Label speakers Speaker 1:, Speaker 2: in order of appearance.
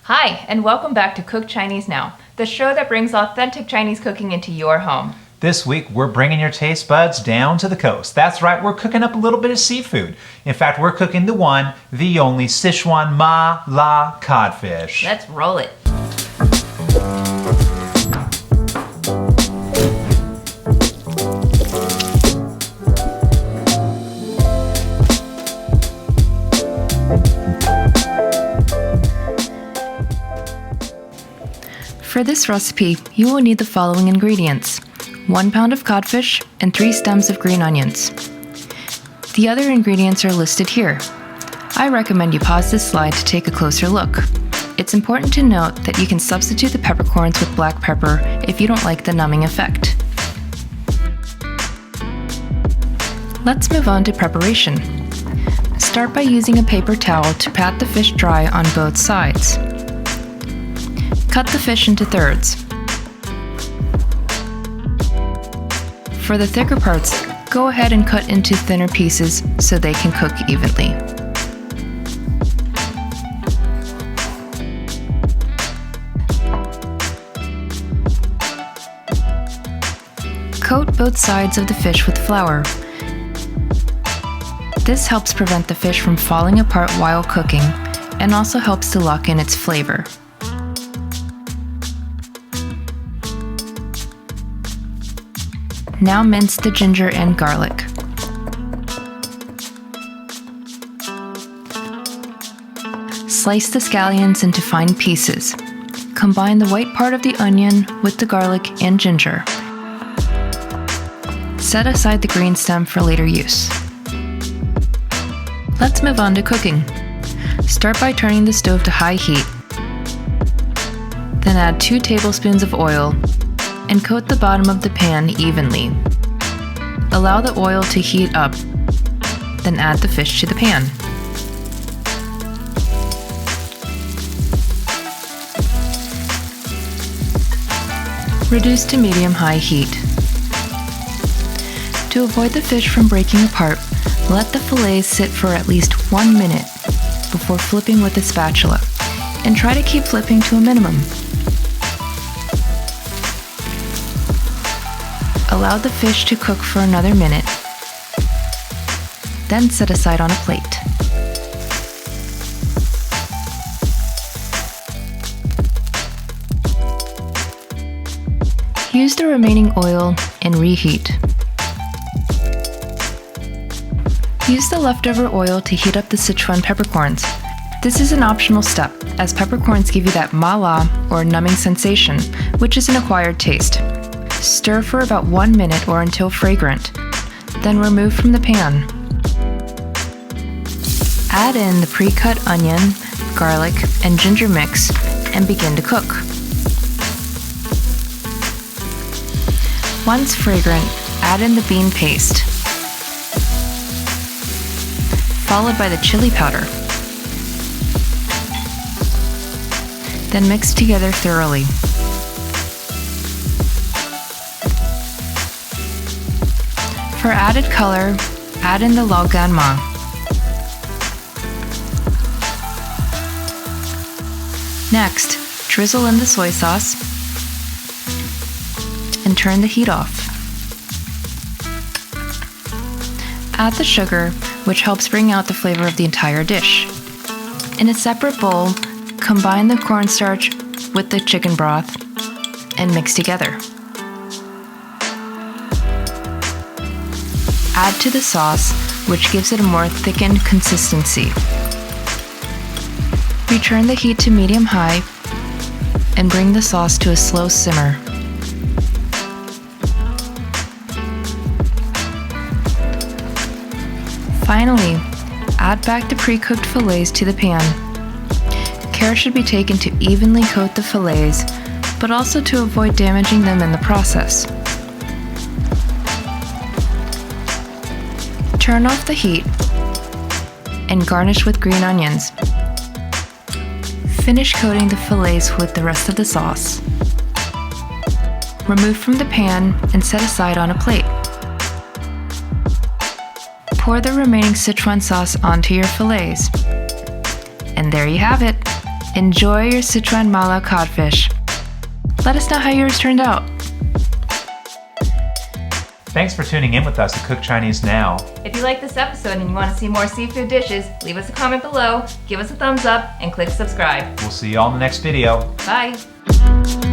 Speaker 1: Hi, and welcome back to Cook Chinese Now, the show that brings authentic Chinese cooking into your home.
Speaker 2: This week, we're bringing your taste buds down to the coast. That's right, we're cooking up a little bit of seafood. In fact, we're cooking the one, the only Sichuan Ma La codfish.
Speaker 1: Let's roll it. For this recipe, you will need the following ingredients: 1 pound of codfish and 3 stems of green onions. The other ingredients are listed here. I recommend you pause this slide to take a closer look. It's important to note that you can substitute the peppercorns with black pepper if you don't like the numbing effect. Let's move on to preparation. Start by using a paper towel to pat the fish dry on both sides. Cut the fish into thirds. For the thicker parts, go ahead and cut into thinner pieces so they can cook evenly. Coat both sides of the fish with flour. This helps prevent the fish from falling apart while cooking and also helps to lock in its flavor. Now mince the ginger and garlic. Slice the scallions into fine pieces. Combine the white part of the onion with the garlic and ginger. Set aside the green stem for later use. Let's move on to cooking. Start by turning the stove to high heat. Then add 2 tablespoons of oil and coat the bottom of the pan evenly. Allow the oil to heat up, then add the fish to the pan. Reduce to medium-high heat. To avoid the fish from breaking apart, let the fillets sit for at least 1 minute before flipping with a spatula, and try to keep flipping to a minimum. Allow the fish to cook for another minute, then set aside on a plate. Use the remaining oil and reheat. Use the leftover oil to heat up the Sichuan peppercorns. This is an optional step, as peppercorns give you that ma la or numbing sensation, which is an acquired taste. Stir for about 1 minute or until fragrant, then remove from the pan. Add in the pre-cut onion, garlic, and ginger mix and begin to cook. Once fragrant, add in the bean paste, followed by the chili powder. Then mix together thoroughly. For added color, add in the Sichuan Ma. Next, drizzle in the soy sauce and turn the heat off. Add the sugar, which helps bring out the flavor of the entire dish. In a separate bowl, combine the cornstarch with the chicken broth and mix together. Add to the sauce, which gives it a more thickened consistency. Return the heat to medium-high and bring the sauce to a slow simmer. Finally, add back the pre-cooked fillets to the pan. Care should be taken to evenly coat the fillets, but also to avoid damaging them in the process. Turn off the heat and garnish with green onions. Finish coating the fillets with the rest of the sauce. Remove from the pan and set aside on a plate. Pour the remaining Sichuan sauce onto your fillets. And there you have it, Enjoy your Sichuan Ma codfish. Let us know how yours turned out.
Speaker 2: Thanks for tuning in with us at Cook Chinese Now.
Speaker 3: If you like this episode and you want to see more seafood dishes, leave us a comment below, give us a thumbs up, and click subscribe.
Speaker 2: We'll see you all in the next video.
Speaker 3: Bye!